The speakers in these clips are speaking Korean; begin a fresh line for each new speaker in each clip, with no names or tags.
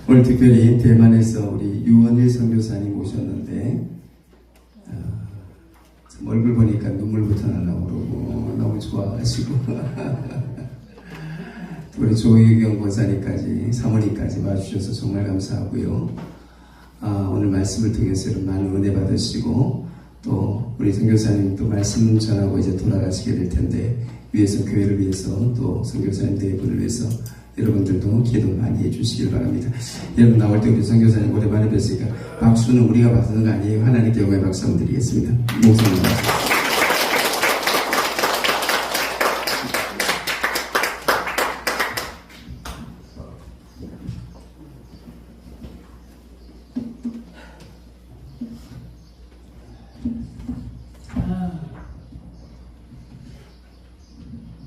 오늘 특별히 대만에서 우리 유원일 선교사님 오셨는데 참 얼굴 보니까 눈물부터 나려고 그러고 너무 좋아하시고 우리 조희경 권사님까지 사모님까지 와주셔서 정말 감사하고요. 오늘 말씀을 통해서 많은 은혜 받으시고 또 우리 선교사님 또 말씀 전하고 이제 돌아가시게 될 텐데 위에서 교회를 위해서 또 선교사님 네 분을 위해서 여러분들도 기도 많이 해주시길 바랍니다. 여러분 나올 때 우리 선교사님 오랜만에 뵀으니까 박수는 우리가 받는 거 아니에요. 하나님께 영광의 박수 한번 드리겠습니다. 목사님 박수.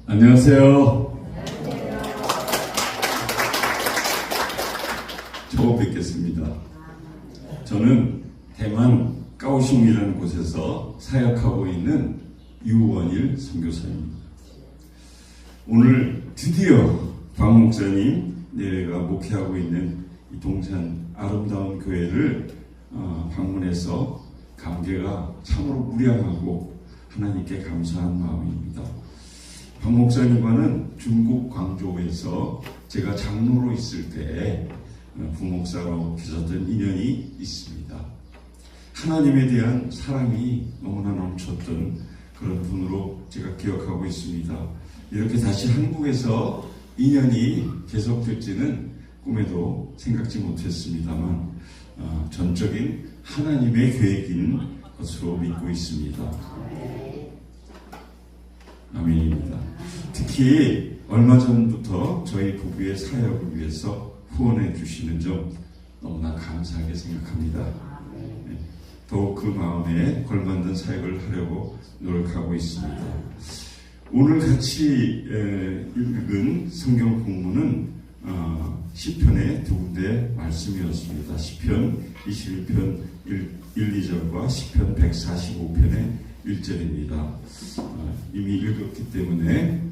안녕하세요. 처음 뵙겠습니다. 저는 대만 까오슝이라는 곳에서 사역하고 있는 유원일 선교사입니다. 오늘 드디어 박 목사님 내가 목회하고 있는 이 동산 아름다운 교회를 방문해서 감개가 참으로 무량하고 하나님께 감사한 마음입니다. 박 목사님과는 중국 광저우에서 제가 장로로 있을 때 부목사로 계셨던 인연이 있습니다. 하나님에 대한 사랑이 너무나 넘쳤던 그런 분으로 제가 기억하고 있습니다. 이렇게 다시 한국에서 인연이 계속될지는 꿈에도 생각지 못했습니다만 전적인 하나님의 계획인 것으로 믿고 있습니다. 아멘입니다. 특히 얼마 전부터 저희 부부의 사역을 위해서 후원해 주시는 점 너무나 감사하게 생각합니다. 더욱 그 마음에 걸맞는 사역을 하려고 노력하고 있습니다. 오늘 같이 읽은 성경 본문은 시편의 두 군데 말씀이었습니다. 시편 21편 1, 2절과 시편 145편의 1절입니다. 이미 읽었기 때문에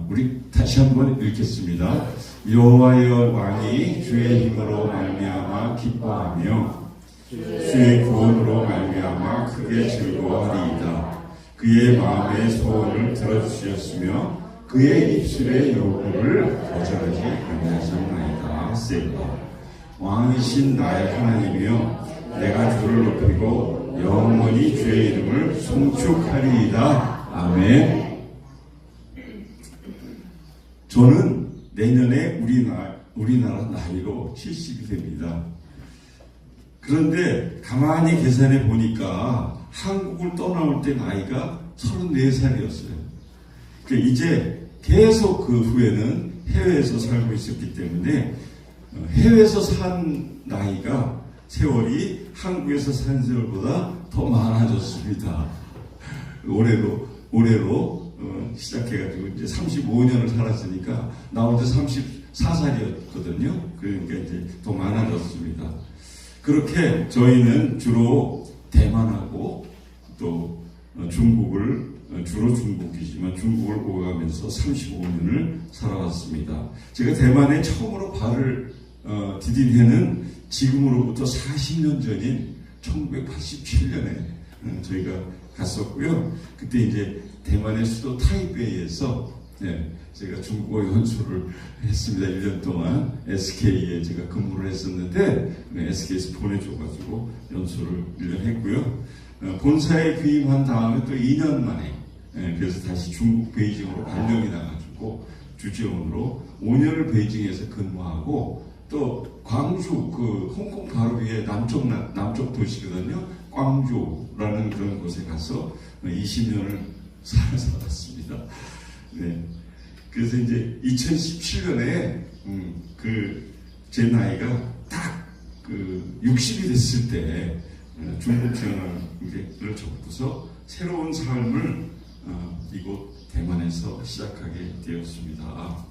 우리 다시 한번 읽겠습니다. 여호와여 왕이 주의 힘으로 말미암아 기뻐하며 주의 구원으로 말미암아 크게 즐거워하리이다. 그의 마음의 소원을 들어주셨으며 그의 입술의 요구를 거절하지 아니하셨나이다. 세라. 왕이신 나의 하나님이여 내가 주를 높이고 영원히 주의 이름을 송축하리이다. 아멘. 저는 내년에 우리나라 나이로 70이 됩니다. 그런데 가만히 계산해 보니까 한국을 떠나올 때 나이가 34살이었어요. 이제 계속 그 후에는 해외에서 살고 있었기 때문에 해외에서 산 나이가 세월이 한국에서 산 세월보다 더 많아졌습니다. 올해로 시작해가지고 이제 35년을 살았으니까 나올 때 34살이었거든요. 그러니까 이제 더 많아졌습니다. 그렇게 저희는 주로 대만하고 또 주로 중국이지만 중국을 오가면서 35년을 살아왔습니다. 제가 대만에 처음으로 발을 디딘 해는 지금으로부터 40년 전인 1987년에 저희가 갔었고요. 그때 이제 대만의 수도 타이베이에서 제가 중국어 연수를 했습니다. 1년 동안 SK에 제가 근무를 했었는데 SK에서 보내줘가지고 연수를 1년 했고요. 본사에 귀임한 다음에 또 2년 만에 그래서 다시 중국 베이징으로 발령이 나가지고 주재원으로 5년을 베이징에서 근무하고 또 광주 그 홍콩 바로 위에 남쪽 도시거든요. 광주라는 그런 곳에 가서 20년을 살았습니다. 네. 그래서 이제 2017년에 제 나이가 딱 60이 됐을 때 중국 전화를 접고서 새로운 삶을 이곳 대만에서 시작하게 되었습니다.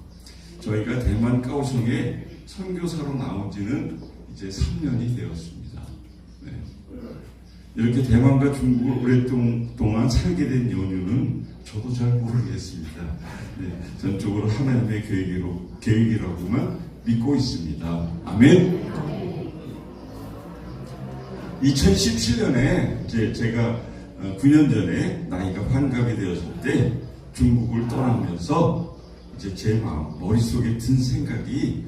저희가 대만 까오슝에 선교사로 나온 지는 이제 3년이 되었습니다. 네. 이렇게 대만과 중국을 오랫동안 살게 된 연유는 저도 잘 모르겠습니다. 네. 전적으로 하나님의 계획이라고만 믿고 있습니다. 아멘. 2017년에 이제 제가 9년 전에 나이가 환갑이 되었을 때 중국을 떠나면서 이제 제 머릿속에 든 생각이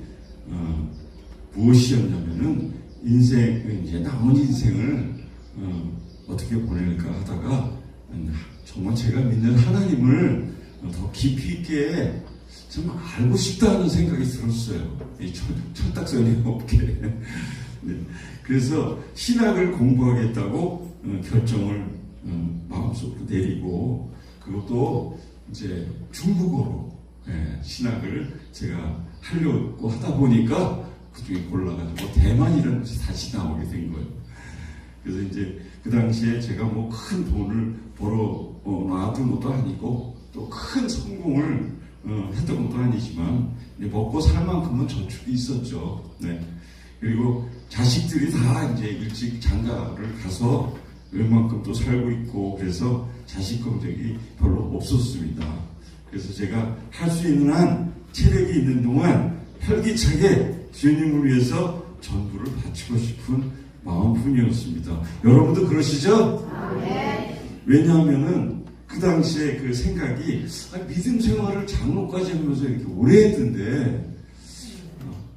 무엇이었냐면은 이제 남은 인생을 어떻게 보낼까 하다가 정말 제가 믿는 하나님을 더 깊이 있게 좀 알고 싶다는 생각이 들었어요. 이 철딱선이 없게. 네. 그래서 신학을 공부하겠다고 결정을 마음속으로 내리고 그것도 이제 중국어로 신학을 제가 하려고 하다 보니까 그중에 골라가지고 대만이라는 곳이 다시 나오게 된 거예요. 그래서 이제 그 당시에 제가 뭐 큰 돈을 벌어 놔둔 것도 아니고 또 큰 성공을 했던 것도 아니지만 먹고 살 만큼은 저축이 있었죠. 네. 그리고 자식들이 다 이제 일찍 장가를 가서 웬만큼 또 살고 있고 그래서 자식 걱정이 별로 없었습니다. 그래서 제가 할 수 있는 한 체력이 있는 동안 활기차게 주님을 위해서 전부를 바치고 싶은 마음뿐이었습니다. 여러분도 그러시죠? 네. 왜냐하면은 그 당시에 그 생각이 믿음 생활을 장로까지 하면서 이렇게 오래 했는데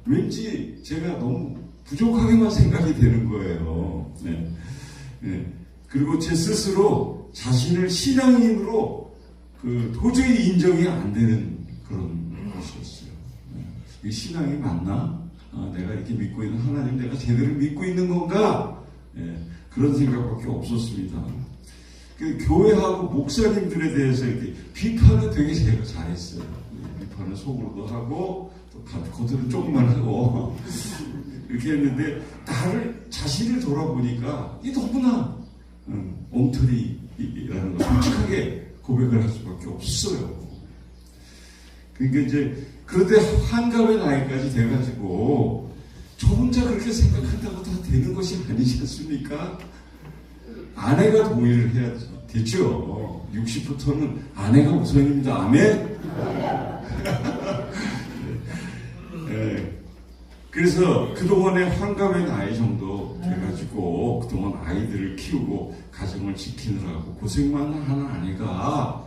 왠지 제가 너무 부족하게만 생각이 되는 거예요. 네. 네. 그리고 제 스스로 자신을 신앙인으로 도저히 인정이 안 되는 그런 것이었어요. 네. 이 신앙이 맞나? 내가 이렇게 믿고 있는 하나님 내가 제대로 믿고 있는 건가? 네. 그런 생각밖에 없었습니다. 그 교회하고 목사님들에 대해서 이렇게 비판은 되게 제가 잘했어요. 네. 비판은 속으로도 하고 또 겉으로 조금만 하고 이렇게 했는데 자신을 돌아보니까 이 너무나 엉터리라는 걸 솔직하게 고백을 할 수밖에 없어요. 그러니까 이제 그런데 환갑의 나이까지 돼가지고 저 혼자 그렇게 생각한다고 다 되는 것이 아니지 않습니까? 아내가 동의를 해야 되죠. 60부터는 아내가 우선입니다. 아멘? 네. 그래서 그동안의 환갑의 나이 정도 돼가지고 그동안 아이들을 키우고 가정을 지키느라고 고생만 하는 아내가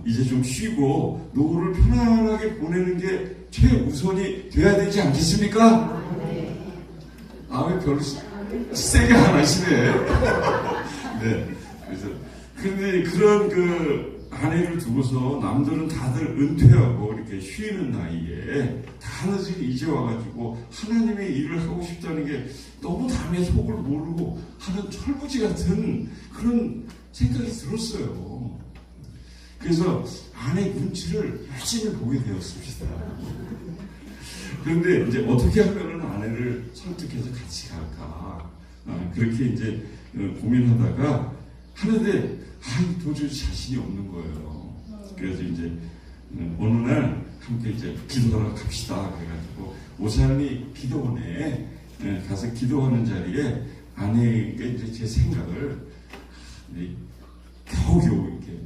이제 좀 쉬고 노후를 편안하게 보내는 게 최우선이 돼야 되지 않겠습니까? 왜 별로 세게 안 하시네. 네. 그래서 근데 그런 아내를 두고서 남들은 다들 은퇴하고 이렇게 쉬는 나이에 다 늦게 이제 와가지고 하나님의 일을 하고 싶다는 게 너무 남의 속을 모르고 하는 철부지 같은 그런 생각이 들었어요. 그래서 아내 눈치를 열심히 보게 되었습니다. 그런데 이제 어떻게 하면은 아내를 설득해서 같이 갈까? 그렇게 이제 고민하다가 하는데 도저히 자신이 없는 거예요. 그래서 이제 어느 날 함께 이제 기도하러 갑시다. 그래가지고 오산리 기도원에 가서 기도하는 자리에 아내에게 이제 제 생각을 겨우겨우 이렇게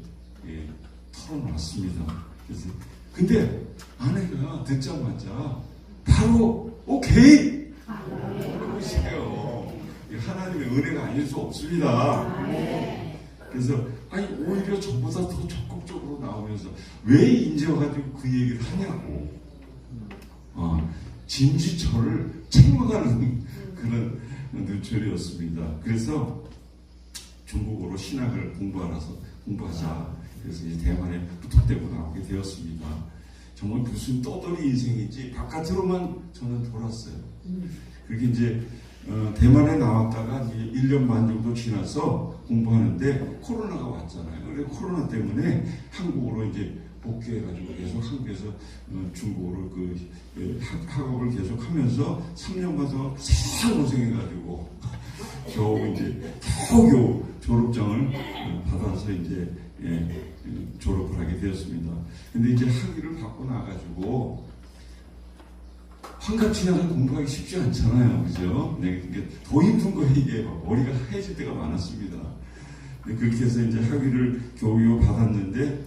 털어놨습니다. 그래서 근데 아내가 듣자마자 바로 오케이 그러시네요. 하나님의 은혜가 아닐 수 없습니다. 그래서 오히려 저보다 더 적극적으로 나오면서 왜 이제 와가지고 그 얘기를 하냐고 진지 저를 책망하는 그런 눈초리였습니다. 그래서 중국어로 신학을 공부하자. 그래서 이제 대만에 부탁되고 나오게 되었습니다. 정말 무슨 떠돌이 인생인지 바깥으로만 저는 돌았어요. 그렇게 이제 대만에 나왔다가 이제 1년 반 정도 지나서 공부하는데 코로나가 왔잖아요. 그래서 코로나 때문에 한국으로 이제 복귀해가지고 계속 한국에서 중국어로 학업을 계속 하면서 3년간 동안 고생해가지고 겨우 졸업장을 받아서 이제 졸업을 하게 되었습니다. 근데 이제 학위를 받고 나가지고 환갑 지나서 공부하기 쉽지 않잖아요. 그죠? 네, 더 힘든 거 이게 머리가 하얘질 때가 많았습니다. 그렇게 해서 이제 학위를 겨우 받았는데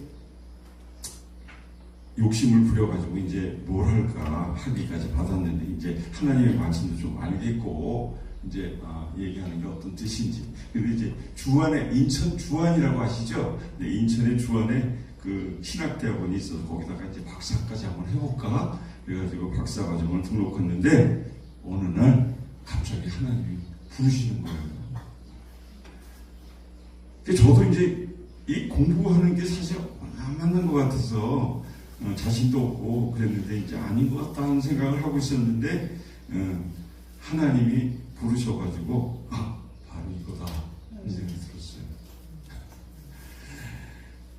욕심을 부려가지고 이제 뭘 할까 학위까지 받았는데 이제 하나님의 말씀도 좀 알겠고 이제 얘기하는 게 어떤 뜻인지. 그리고 이제 주안에 인천 주안이라고 아시죠? 네, 인천의 주안에 그 신학대학원이 있어서 거기다가 이제 박사까지 한번 해볼까? 그래가지고 박사과정을 등록했는데 어느 날 갑자기 하나님이 부르시는 거예요. 저도 이제 이 공부하는 게 사실 안 맞는 것 같아서 자신도 없고 그랬는데 이제 아닌 것 같다는 생각을 하고 있었는데 하나님이 부르셔가지고 바로 이거다 이 생각이 들었어요.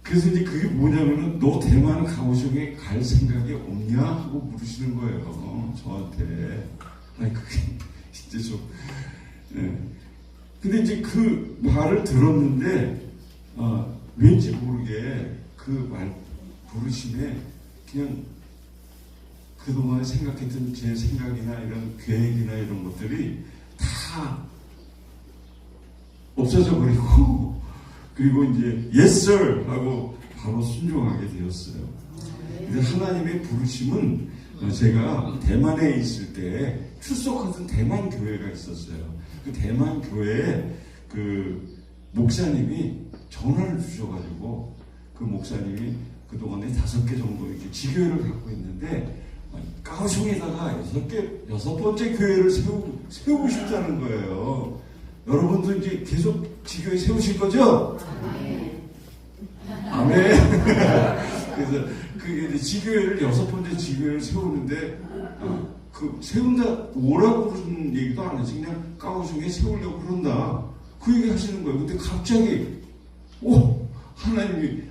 그래서 이제 그게 뭐냐면은 너 대만 가오슝에 갈 생각이 없냐 하고 물으시는 거예요 저한테. 아니 그게 진짜 좀 근데 이제 그 말을 들었는데 왠지 모르게 그 말 부르심에 그냥 그동안 생각했던 제 생각이나 이런 계획이나 이런 것들이 다 없어져 버리고 그리고 이제 yes sir 하고 바로 순종하게 되었어요. 근데 하나님의 부르심은 제가 대만에 있을 때 출석하던 대만 교회가 있었어요. 그 대만 교회에 그 목사님이 전화를 주셔가지고 그 목사님이 그동안에 5개 정도 이렇게 지교회를 갖고 있는데 가오슝에다가 6번째 교회를 세우고 싶다는 거예요. 여러분도 이제 계속 지교회 세우실 거죠? 아멘. 그래서 그게 이제 지교회를 6번째 지교회를 세우는데 그 세운다 오라고 그러는 얘기도 안 하지 그냥 가오슝에 세우려고 그런다 그 얘기 하시는 거예요. 근데 갑자기 하나님이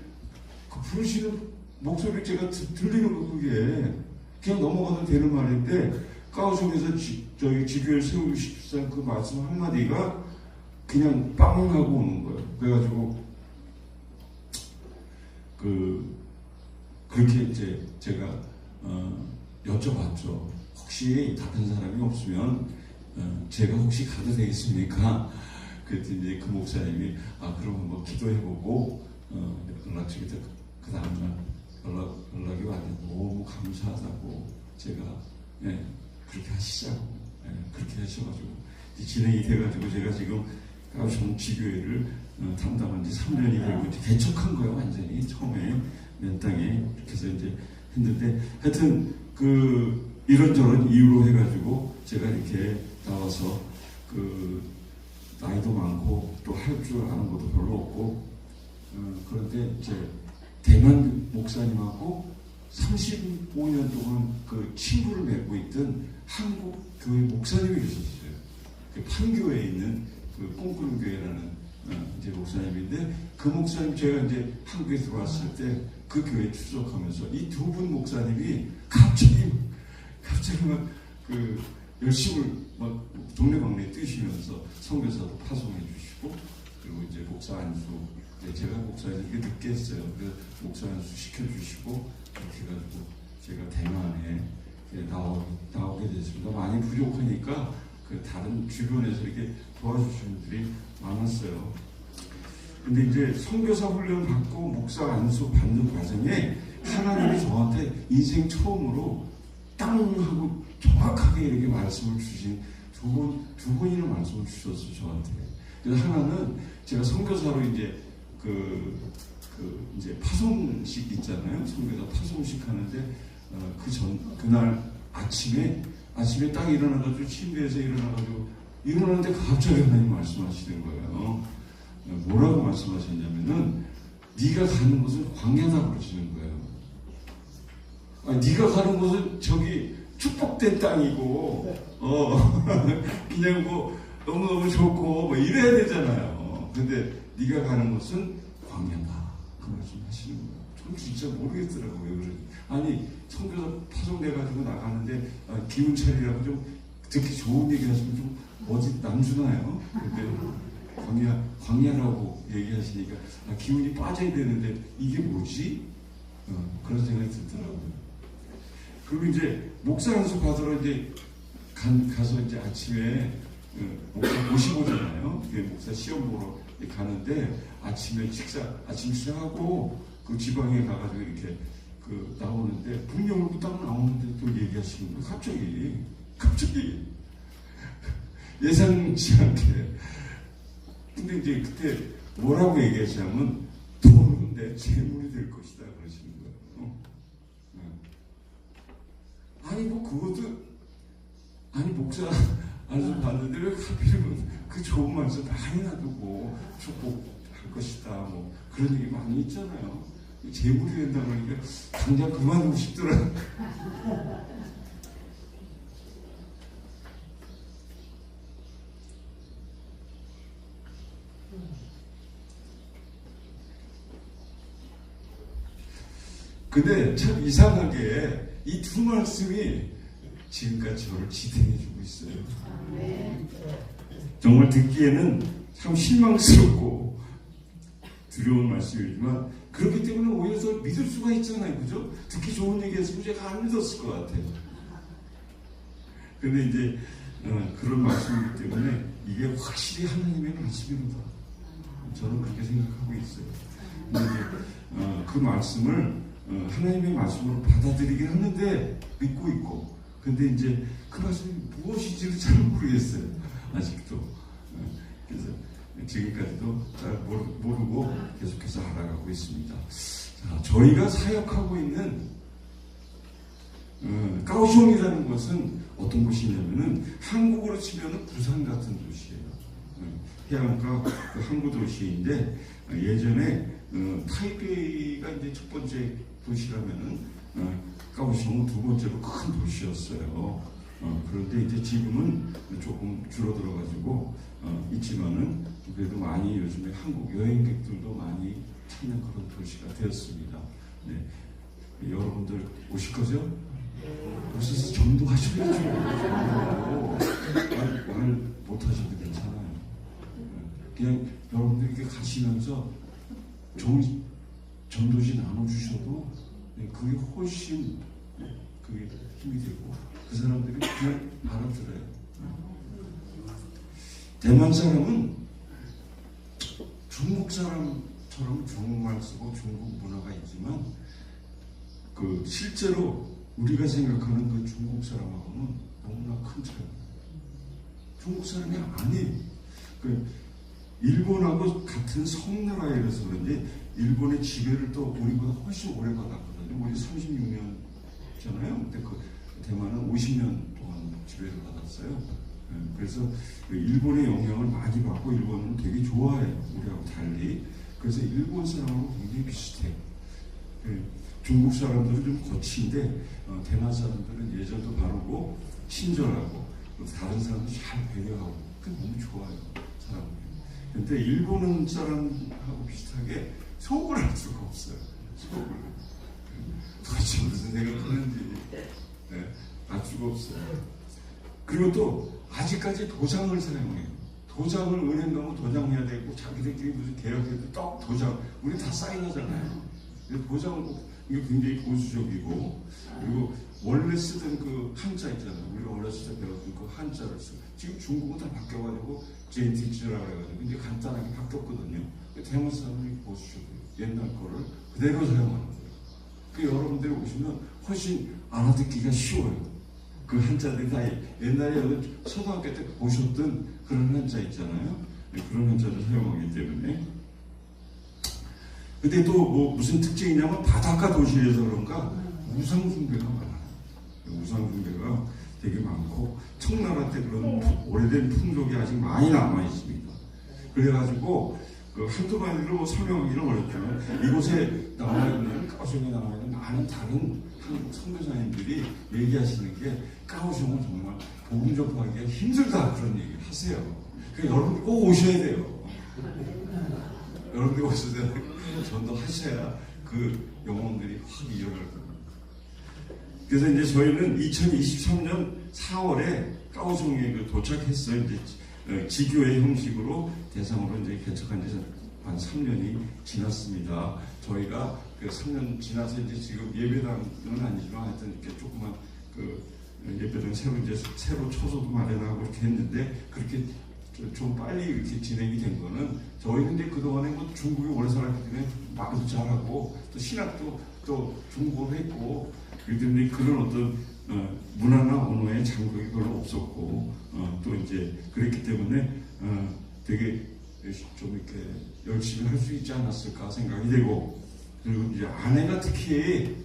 그 부르시는 목소리를 제가 들리는 거 그게 그냥 넘어가도 되는 말인데 가오슝에서 저희 지교회를 세우고 싶다는 그 말씀 한마디가 그냥 빵 하고 오는 거예요. 그래가지고 그렇게 이제 제가 여쭤봤죠. 혹시 다른 사람이 없으면 제가 혹시 가도 되겠습니까? 그랬더니 이제 그 목사님이 그럼 뭐 기도해보고 연락주기 그 다음날 연락이 왔는데 너무 감사하다고 제가 그렇게 하시자고 그렇게 하셔가지고 진행이 돼가지고 제가 지금 가오슝 지교회를 담당한 지 3년이 되고 이제 개척한 거예요. 완전히 처음에 맨땅에 이렇게 해서 이제 했는데 하여튼 이런저런 이유로 해가지고 제가 이렇게 나와서 나이도 많고 또 할 줄 아는 것도 별로 없고 그런데 이제 대만 목사님하고 35년 동안 그 친구를 맺고 있던 한국 교회 목사님이 계셨어요. 그 판교에 있는 그 꿈꾸는 교회라는 이제 목사님인데 그 목사님 제가 이제 한국에 들어왔을 때 그 교회에 출석하면서 이 두 분 목사님이 갑자기 막 열심을 막 동네방네 뛰시면서 선교사도 파송해 주시고 그리고 이제 목사 안수 제가 목사님 이렇게 늦게 했어요. 그래서 목사 안수 시켜주시고 이렇게 해가지고 제가 대만에 나오게 됐습니다. 많이 부족하니까 다른 주변에서 이렇게 도와주시는 분들이 많았어요. 근데 이제 선교사 훈련 받고 목사 안수 받는 과정에 하나님이 저한테 인생 처음으로 땅 하고 정확하게 이렇게 말씀을 주신 두 번이나 말씀을 주셨어요, 저한테. 그래서 하나는 제가 선교사로 이제 이제 파송식 있잖아요. 선교사 파송식 하는데 그날 아침에 딱 일어나가지고 침대에서 일어나는데 갑자기 하나님 말씀하시는 거예요. 뭐라고 말씀하셨냐면은 네가 가는 곳은 광야다 그러시는 거예요. 네가 가는 곳은 저기 축복된 땅이고 그냥 뭐 너무너무 좋고 뭐 이래야 되잖아요. 근데 네가 가는 곳은 광야다 그 말씀 하시는 거예요. 전 진짜 모르겠더라고요. 왜 그런지. 아니 선교사 파송돼가지고 나가는데 기운 차리라고 좀 듣기 좋은 얘기 하시면 좀 어디 남주나요? 근데 광야라고 얘기하시니까 기운이 빠져야 되는데 이게 뭐지? 그런 생각이 들더라고요. 그리고 이제 목사 연수 받으러 이제 가서 이제 아침에 목사 모시고잖아요. 목사 시험 보러 가는데 아침 식사하고 그 지방에 가가지고 이렇게 나오는데 분명히 딱 나오는데 또 얘기하시는 거예요. 갑자기 예상치 않게. 근데 이제 그때 뭐라고 얘기하시냐면 돈은 내 재물이 될 것이다 그러시는 거예요. 아니 뭐 그것도 아니 목사 말씀 봤는데 왜 하필이면 그 좋은 말씀 많이 놔두고 축복할 것이다 뭐 그런 얘기 많이 있잖아요. 재물이 된다고 하니까 당장 그만두고 싶더라. 근데 참 이상하게 이 두 말씀이 지금까지 저를 지탱해주고 있어요. 정말 듣기에는 참 실망스럽고 두려운 말씀이지만 그렇기 때문에 오히려 더 믿을 수가 있잖아요. 그죠? 듣기 좋은 얘기 했으면 제가 안 믿었을 것 같아요. 근데 이제 그런 말씀이기 때문에 이게 확실히 하나님의 말씀입니다. 저는 그렇게 생각하고 있어요. 근데 이제 그 말씀을 하나님의 말씀으로 받아들이긴 하는데 믿고 있고 근데 이제 그 말씀이 무엇인지를 잘 모르겠어요. 아직도. 그래서 지금까지도 잘 모르고 계속해서 알아가고 있습니다. 자, 저희가 사역하고 있는 까오숑이라는 것은 어떤 곳이냐면은 한국으로 치면은 부산 같은 도시예요. 해안가 그 항구 도시인데 예전에 타이베이가 이제 첫 번째 도시라면은 까오숑은 두 번째로 큰 도시였어요. 그런데 이제 지금은 조금 줄어들어가지고 있지만은 그래도 많이 요즘에 한국 여행객들도 많이 찾는 그런 도시가 되었습니다. 네. 여러분들 오실 거죠? 오셔서 전도하셔야죠. 말 못하셔도 괜찮아요. 그냥 여러분들 이렇게 가시면서 좋은 전도지 나눠주셔도 그게 훨씬 그게 힘이 되고 그 사람들이 그냥 알아들어요. 대만 사람은 중국 사람처럼 중국말 쓰고 중국 문화가 있지만 그 실제로 우리가 생각하는 그 중국 사람하고는 너무나 큰 차이입니다. 중국 사람이 아니에요. 그 일본하고 같은 섬나라에서 그런지 일본의 지배를 또 우리보다 훨씬 오래 받았거든요. 우리 36년잖아요. 근데 그 대만은 50년 동안 지배를 받았어요. 그래서 일본의 영향을 많이 받고 일본은 되게 좋아해요. 우리하고 달리. 그래서 일본 사람하고 굉장히 비슷해요. 중국 사람들은 좀 거친데 대만 사람들은 예절도 바르고 친절하고 다른 사람도 잘 배려하고 그게 너무 좋아요. 사람들이. 근데 일본 사람하고 비슷하게 속을 할 수가 없어요. 속을. 도대체 무슨 생각하는지 알 수가 없어요. 그리고 또 아직까지 도장을 사용해요. 도장을 은행 가면 도장해야 되고 자기들끼리 무슨 계약해도 딱 도장 우리 다 사인하잖아요. 도장을 꼭 이게 굉장히 보수적이고 그리고 원래 쓰던 그 한자 있잖아요. 우리가 어렸을 때 배웠던 그 한자를 쓰고 지금 중국은 다 바뀌어가지고 JTG라고 해가지고 이제 간단하게 바뀌었거든요. 대만 사람들이 보수적이에요. 옛날 거를 그대로 사용하는 거예요. 그 여러분들이 오시면 훨씬 알아듣기가 쉬워요. 그 한자들이 다 옛날에 초등학교 때 보셨던 그런 한자 있잖아요. 그런 한자를 사용하기 때문에. 근데 또 뭐 무슨 특징이냐면 바닷가 도시에서 그런가 우상숭배가 많아요. 우상숭배가 되게 많고 청나라 때 그런 오래된 풍속이 아직 많이 남아 있습니다. 그래가지고 그 한두 마디로 설명하기는 어렵지만 이곳에 나와 있는 까오숑에 나와 있는 많은 다른 한국 선교사님들이 얘기하시는 게 까오숑은 정말 복음 접하기가 힘들다 그런 얘기를 하세요. 그러니까 여러분들 꼭 오셔야 돼요. 여러분들이 오셔야 전도하셔야 그 영혼들이 확 일어날 겁니다. 그래서 이제 저희는 2023년 4월에 까오숑에 도착했어요. 이제 지교회 형식으로 대상으로 이제 개척한 지 한 3년이 지났습니다. 저희가 그 3년 지나서 이제 지금 예배당은 아니지만 하여튼 이렇게 조그만 그 예배당 새로 초소도 마련하고 이렇게 했는데 그렇게 좀 빨리 이렇게 진행이 된 거는 저희는 이제 그동안에 뭐 중국에 오래 살았기 때문에 말도 잘하고 또 신학도 또 중국어로 했고 그렇기 때문에 그런 어떤 문화나 언어의 장벽이 별로 없었고 또 이제 그랬기 때문에 되게 좀 이렇게 열심히 할 수 있지 않았을까 생각이 되고, 그리고 이제 아내가 특히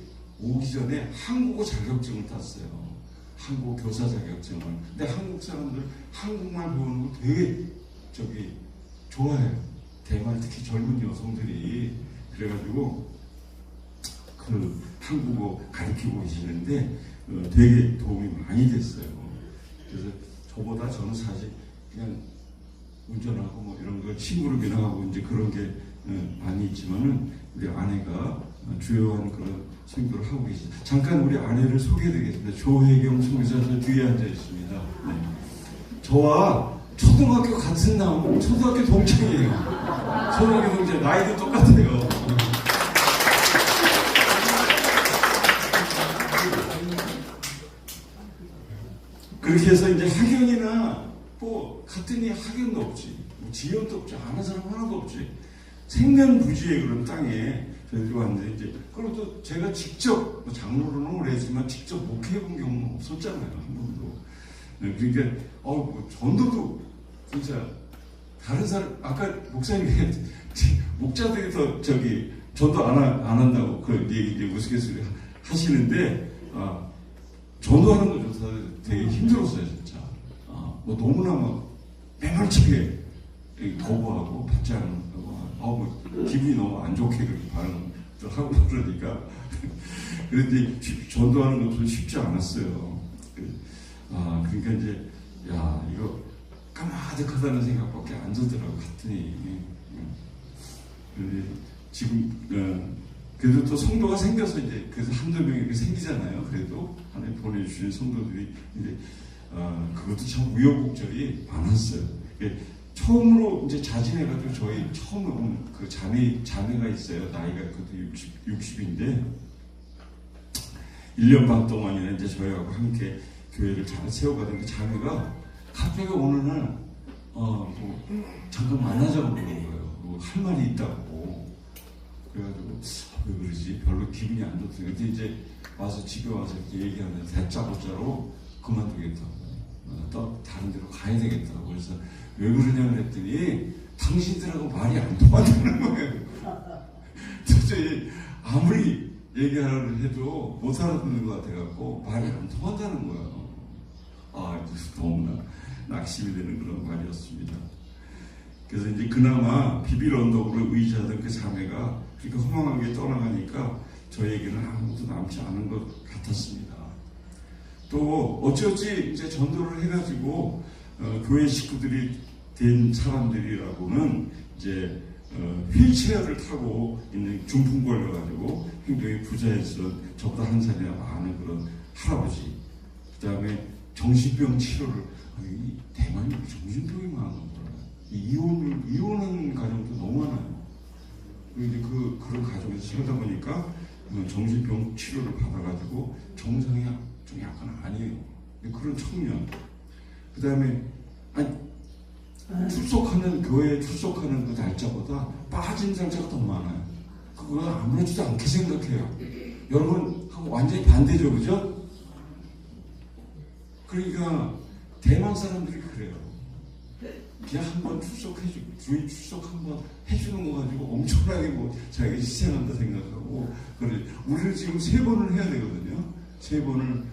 오기 전에 한국어 자격증을 땄어요. 한국 교사 자격증을. 근데 한국 사람들 한국말 배우는 거 되게 좋아해요. 대만 특히 젊은 여성들이. 그래가지고 그 한국어 가르치고 계시는데 되게 도움이 많이 됐어요. 그래서 저보다 저는 사실 그냥 운전하고 뭐 이런 거 심부름이나 하고 이제 그런 게 많이 있지만은 우리 아내가 주요한 그런 선교를 하고 계십니다. 잠깐 우리 아내를 소개해드리겠습니다. 조혜경 총회사 뒤에 앉아 있습니다. 네. 저와 초등학교 같은 나무, 초등학교 동창이에요. 초등학교 동창, 나이도 똑같아요. 그렇게 해서 이제 학연이나 뭐 같으니 학연도 없지, 뭐 지연도 없지, 아는 사람 하나도 없지. 생면부지의 그런 땅에 저희들이 왔는데 이제 그리고 또 제가 직접 뭐 장로로는 오래 했지만 직접 목회해본 경우는 없었잖아요, 한 번도. 네, 그러니까 뭐 전도도 진짜 다른 사람 아까 목사님이 목자들이 더 전도 안 한다고 그 얘기 이제 우스갯소리 하시는데 전도하는 거 좋다 되게 힘들었어요 진짜. 뭐 너무나 막 매몰차게 거부하고 받지 않는다고 뭐 기분이 너무 안 좋게 그렇게 반응을 하고 그러니까 그런데 전도하는 것도 쉽지 않았어요. 그러니까 이제 이거 까마득하다는 생각밖에 안 들더라고 갔더니. 근데 지금 그래도 또 성도가 생겨서 이제 그래서 한두 명이 이렇게 생기잖아요. 그래도 하나님 보내주신 성도들이 이제 그것도 참 우여곡절이 많았어요. 처음으로 이제 자진해가지고 저희 처음 온 그 자매가 있어요. 나이가 그것도 60인데 1년 반 동안이나 이제 저희하고 함께 교회를 잘 세워가던 그 자매가 갑자기 어느 날 뭐 잠깐 만나자고 그러는 거예요. 뭐 할 말이 있다고. 그래가지고 왜 그러지? 별로 기분이 안 좋더니 근데 이제 와서 집에 와서 이렇게 얘기하면서 다짜고짜로 그만두겠다고. 또 다른 데로 가야 되겠다고. 그래서 왜 그러냐 그랬더니 당신들하고 말이 안 통한다는 거예요. 도저히 아무리 얘기하려고 해도 못 알아듣는 것 같아갖고 말이 안 통한다는 거예요. 너무나 낙심이 되는 그런 말이었습니다. 그래서 이제 그나마 비빌 언덕으로 의지하던 그 자매가 그렇게 허망하게 떠나가니까 저에게는 아무것도 남지 않은 것 같았습니다. 또 어찌어찌 이제 전도를 해가지고 교회 식구들이 된 사람들이라고는 이제 휠체어를 타고 있는 중풍 걸려가지고 굉장히 부자였던 저보다 한 살이나 많은 그런 할아버지, 그 다음에 정신병 치료를 대만이 정신병이 많은 거라 이혼한 가정도 너무 많아요. 그런데 그런 가정에서 살다 보니까 정신병 치료를 받아가지고 정상이 좀 약간 아니에요. 그런 청년. 그 다음에 교회에 출석하는 그 날짜보다 빠진 날짜가 더 많아요. 그거 아무렇지도 않게 생각해요. 여러분 하고 완전히 반대죠, 그죠? 그러니까 대만 사람들이 그래요. 그냥 한번 출석해주고 주일 출석 한번 해주는 거 가지고 엄청나게 뭐 자기가 희생한다 생각하고 그래. 우리는 지금 3번을 해야 되거든요. 3번을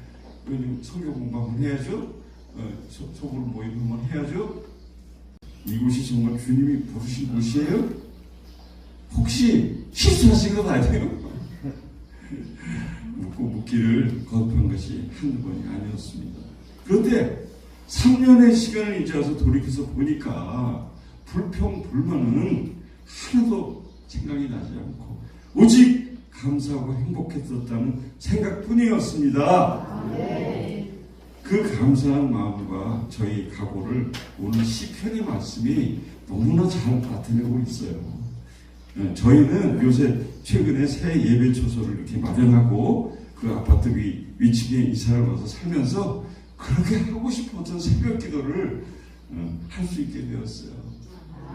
설교 공부 한번 해야죠. 소그룹 모임 한번 해야죠. 이곳이 정말 주님이 부르신 곳이에요? 혹시 실수하신 건 아니에요? 묻기를 거듭한 것이 한두 번이 아니었습니다. 그런데 3년의 시간을 이제 와서 돌이켜서 보니까 불평불만은 하나도 생각이 나지 않고 오직 감사하고 행복했었다는 생각뿐이었습니다. 그 감사한 마음과 저희 각오를 오늘 시편의 말씀이 너무나 잘 나타내고 있어요. 저희는 요새 최근에 새 예배 초소를 이렇게 마련하고 그 아파트 위층에 이사를 와서 살면서 그렇게 하고 싶었던 새벽 기도를 할 수 있게 되었어요.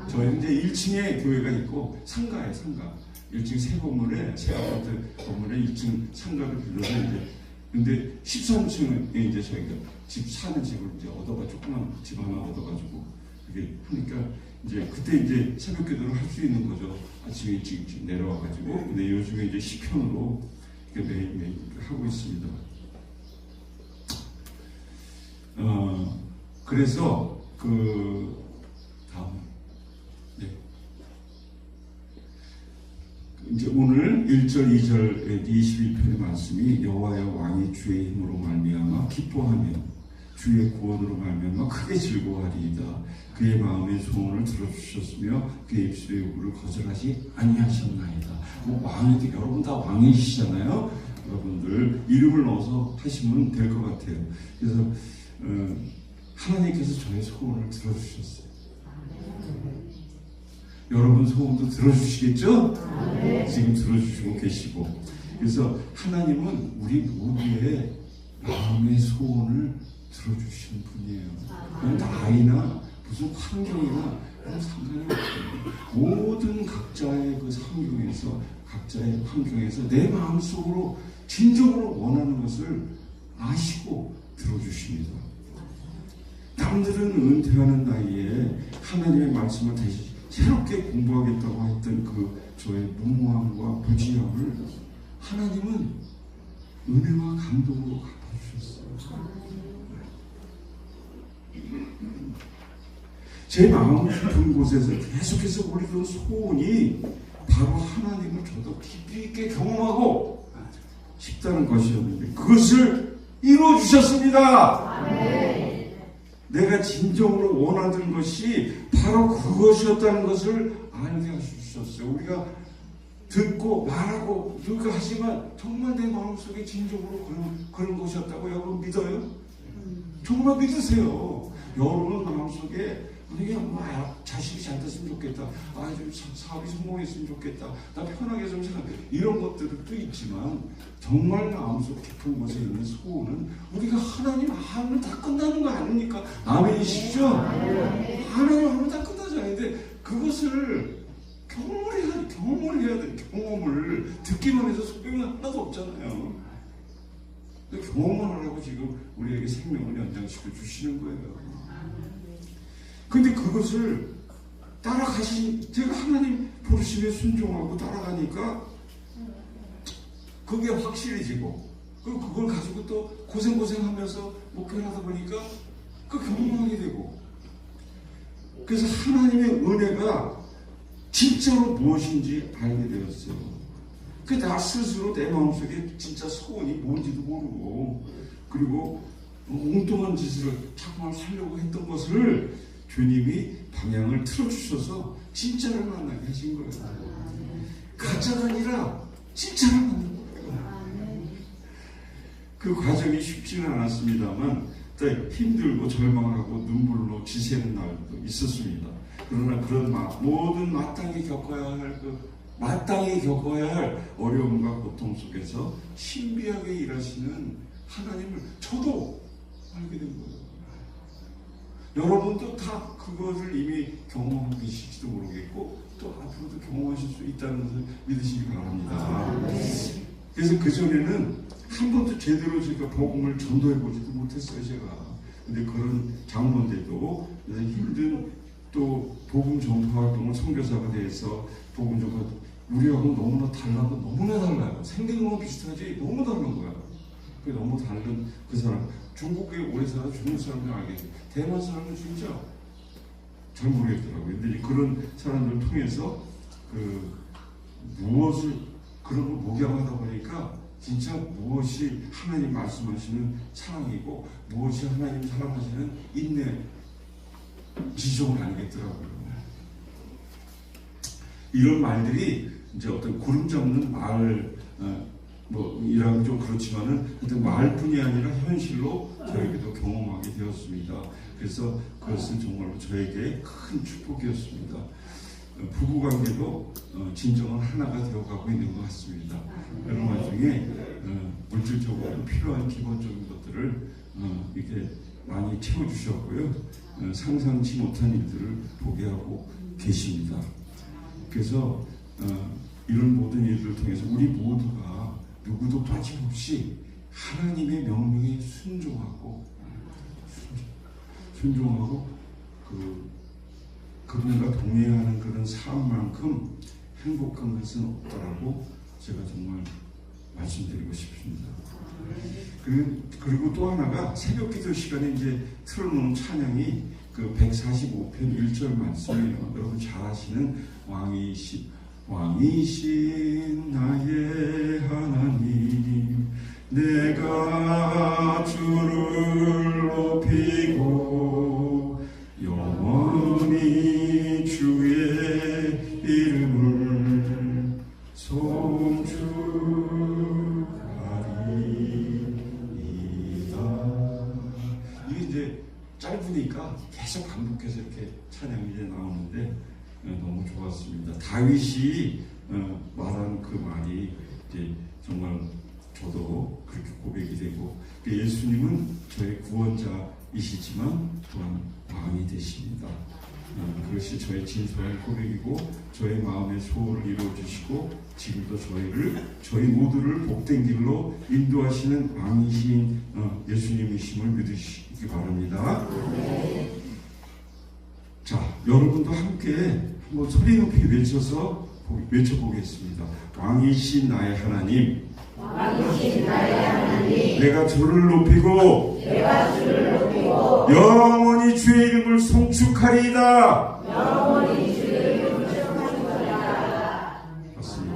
저희 이제 1층에 교회가 있고 상가에 상가. 1층 새 건물에 새 아파트 건물에 1층 상가를 빌려서 이제 근데 13층에 이제 저희가 집 사는 집을 이제 조그만 집 하나 얻어가지고 그게 하니까 이제 그때 이제 새벽 기도를 할 수 있는 거죠. 아침에 일찍 내려와가지고. 근데 요즘에 이제 시편으로 매일매일 하고 있습니다. 그래서 다음 이제 오늘 1절 2절 21편의 말씀이 여호와여 왕이 주의 힘으로 말미암아 기뻐하며 주의 구원으로 말미암아 크게 즐거워하리이다. 그의 마음의 소원을 들어주셨으며 그의 입술의 요구를 거절하지 아니하셨나이다. 왕이 여러분 다 왕이시잖아요. 여러분들 이름을 넣어서 하시면 될 것 같아요. 그래서 하나님께서 저의 소원을 들어주셨어요. 여러분 소원도 들어주시겠죠? 지금 들어주시고 계시고. 그래서 하나님은 우리 모두의 마음의 소원을 들어주시는 분이에요. 나이나 무슨 환경이나 상관이 없어요. 모든 각자의 그 각자의 환경에서 내 마음속으로 진정으로 원하는 것을 아시고 들어주십니다. 남들은 은퇴하는 나이에 하나님의 말씀을 다시 새롭게 공부하겠다고 했던 저의 무모함과 무지함을 하나님은 은혜와 감동으로 갚아주셨어요. 제 마음 깊은 곳에서 계속해서 올리던 소원이 바로 하나님을 저도 깊이 있게 경험하고 싶다는 것이었는데 그것을 이루어주셨습니다. 내가 진정으로 원하던 것이 바로 그것이었다는 것을 알게 하셨어요. 우리가 듣고 말하고 누가 하지만 정말 내 마음속에 진정으로 그런 것이었다고 여러분 믿어요? 정말 믿으세요. 여러분 마음속에 그냥 자식이 잘 됐으면 좋겠다. 좀 사업이 성공했으면 좋겠다. 나 편하게 좀 생각. 이런 것들도 있지만 정말 마음속 깊은 곳에 있는 소원은 우리가 하나님 하면 다 끝나는 거 아닙니까? 아멘이시죠? 하나님 하면 다 끝나잖아요. 근데 그것을 경험을 해야 돼. 경험을 듣기만 해서 소용이 하나도 없잖아요. 근데 경험만 하라고 지금 우리에게 생명을 연장시켜 주시는 거예요. 근데 그것을 제가 하나님 부르심에 순종하고 따라가니까 그게 확실해지고 그걸 가지고 또 고생하면서 목표를 하다 보니까 경험하게 되고 그래서 하나님의 은혜가 진짜로 무엇인지 알게 되었어요. 나 스스로 내 마음속에 진짜 소원이 뭔지도 모르고 그리고 엉뚱한 짓을 자꾸만 살려고 했던 것을 주님이 방향을 틀어주셔서 진짜를 만나게 하신 거예요. 가짜가 아니라 진짜를 만난 거예요. 그 과정이 쉽지는 않았습니다.만 힘들고 절망하고 눈물로 지새는 날도 있었습니다. 그러나 그런 모든 마땅히 겪어야 할 어려움과 고통 속에서 신비하게 일하시는 하나님을 저도 알게 된 거예요. 여러분도 다 그것을 이미 경험하고 계실지도 모르겠고 또 앞으로도 경험하실 수 있다는 것을 믿으시기 바랍니다. 그래서 그전에는 한 번도 제대로 제가 복음을 전도해 보지도 못했어요. 제가. 근데 그런 장로인데도 힘든 또 복음 전파 활동을 선교사가 돼서 복음 전파 우리하고 너무나 달라요. 생긴 비슷하지 너무 다른 거야. 너무 다른 그 사람 중국에 오래 살아 중국 사람들 알겠지. 대만 사람은 진짜 잘 모르겠더라고요. 근데 그런 사람들을 통해서 무엇을 그런 걸 목양하다 보니까 진짜 무엇이 하나님 말씀하시는 사랑이고 무엇이 하나님 사랑하시는 인내 지정을 알겠더라고요. 이런 말들이 이제 어떤 구름 잡는 말 이라면 좀 그렇지만은 하여튼 말뿐이 아니라 현실로 저에게도 경험하게 되었습니다. 그래서 그것은 정말로 저에게 큰 축복이었습니다. 부부관계도 진정한 하나가 되어가고 있는 것 같습니다. 그런 와중에 물질적으로 필요한 기본적인 것들을 이렇게 많이 채워주셨고요. 상상치 못한 일들을 보게 하고 계십니다. 그래서 이런 모든 일들을 통해서 우리 모두가 누구도 빠짐없이 하나님의 명령에 순종하고 그분과 동행하는 그런 삶만큼 행복한 것은 없더라고 제가 정말 말씀드리고 싶습니다. 그리고 또 하나가 새벽 기도 시간에 이제 틀어놓은 찬양이 그 145편 1절 말씀이에요. 여러분 잘 아시는 왕이신 나의 하나님 내가 주를 높이고 영원히 주의 이름을 송축하리이다. 이게 이제 짧으니까 계속 반복해서 이렇게 찬양이 이제 나오는데 너무 좋았습니다. 다윗이 말한 그 말이 이제 정말 저도 그렇게 고백이 되고 예수님은 저의 구원자이시지만 또한 왕이 되십니다. 그것이 저의 진솔한 고백이고 저의 마음의 소원을 이루어주시고 지금도 저희 모두를 복된 길로 인도하시는 왕이신 예수님이심을 믿으시기 바랍니다. 자, 여러분도 함께 한번 소리 높이 외쳐보겠습니다. 왕이신 나의 하나님, 내가 주를 높이고 영원히 주의 이름을 송축하리이다. 맞습니다.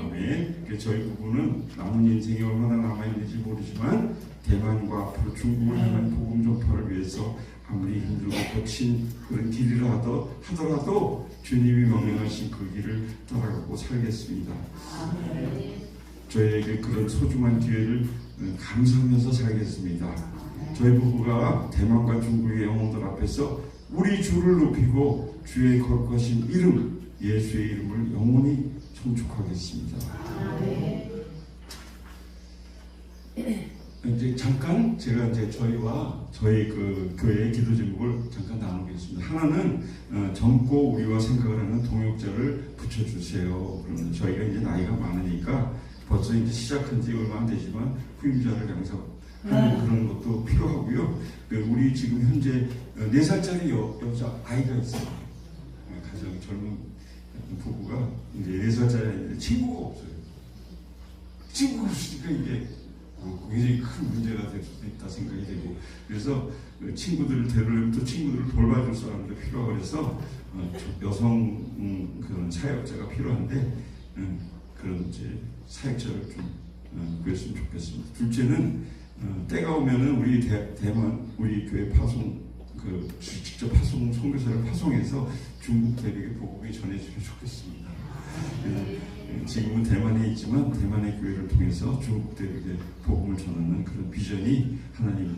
아멘. 저희 부부는 남은 인생이 얼마나 남아있는지 모르지만 대만과 앞으로 중국을 향한 복음 전파를 위해서 아무리 힘들고 거친 그런 길이라 하더라도 주님이 명령하신 그 길을 따라가고 살겠습니다. 저에게 그런 소중한 기회를 감사하면서 살겠습니다. 저희 부부가 대만과 중국의 영혼들 앞에서 우리 주를 높이고 주의 거룩하신 이름, 예수의 이름을 영원히 송축하겠습니다. 이제 잠깐 제가 이제 저희와 저희 그 교회의 기도 제목을 잠깐 나누겠습니다. 하나는 젊고 우리와 생각을 하는 동역자를 붙여주세요. 그러면 저희가 이제 나이가 많으니까 벌써 이제 시작한 지 얼마 안 되지만 후임자를 양성하는 그런 것도 필요하고요. 우리 지금 현재 4살짜리 여자 아이가 있어요. 가장 젊은 부부가 이제 4살짜리 친구가 없어요. 친구가 없으니까 이게 굉장히 큰 문제가 될 수도 있다 생각이 되고, 그래서 친구들을 데려오면 또 친구들을 돌봐줄 사람도 필요하고 그래서 여성 그런 사역자가 필요한데 그런 이제 사역자를 좀 구했으면 좋겠습니다. 둘째는 때가 오면은 우리 대만 우리 교회 파송 직접 파송 선교사를 파송해서 중국 대륙의 복음이 전해지면 좋겠습니다. 지금은 대만에 있지만 대만의 교회를 통해서 중국 대륙의 복음을 전하는 그런 비전이 하나님.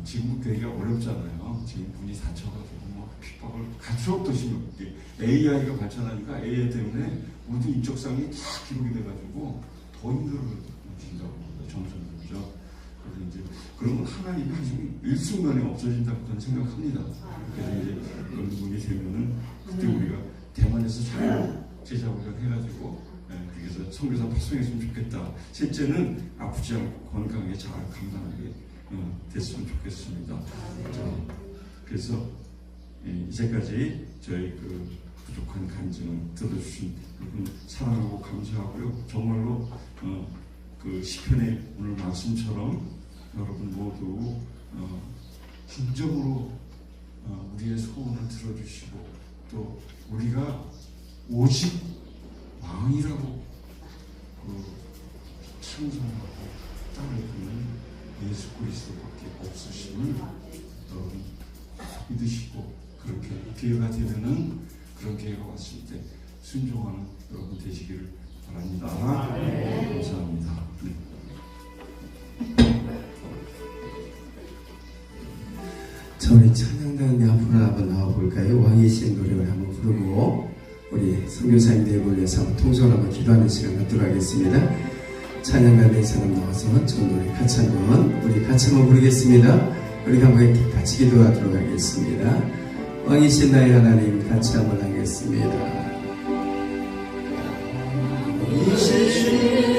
지금 교회가 어렵잖아요. 지금 문이 닫혀가지고 핍박을 가축도 심하게 AI가 발전하니까 AI 때문에 모든 인적상이 다 기록이 돼가지고 더 힘들어진다고 합니다. 점점. 그래서 이제 그런 건 하나님이 지금 일순간에 없어진다고 저는 생각합니다. 그래서 이제 그런 부분이 되면은 그때 우리가 대만에서 잘 제자훈련 해가지고 그래서 선교사 파송했으면 좋겠다. 셋째는 아프지 않고 건강하게 잘 감당하게 됐으면 좋겠습니다. 그래서 이제까지 저희 그 부족한 간증을 들어주신 여러분 사랑하고 감사하고요. 정말로 그 시편의 오늘 말씀처럼 여러분 모두 진정으로 우리의 소원을 들어주시고 또 우리가 오직 왕이라고 찬송하고 따르는 예수 그리스도밖에 없으심을 여러분 믿으시고 그렇게 기회가 되면은 그런 기회가 왔을 때 순종하는 여러분 되시기를 바랍니다. 감사합니다. 네.
자, 우리 찬양단에 앞으로 한번 나와볼까요? 왕이신 노래를 한번 부르고 우리 선교사님 네 분에서 한번 통성을 한번 기도하는 시간 갖도록 하겠습니다. 찬양단 네 사람 나와서 저 노래 같이 한번 부르겠습니다. 우리 한번 같이 기도하도록 하겠습니다. 왕이신 나의 하나님 같이 한번 하겠습니다. 왕이신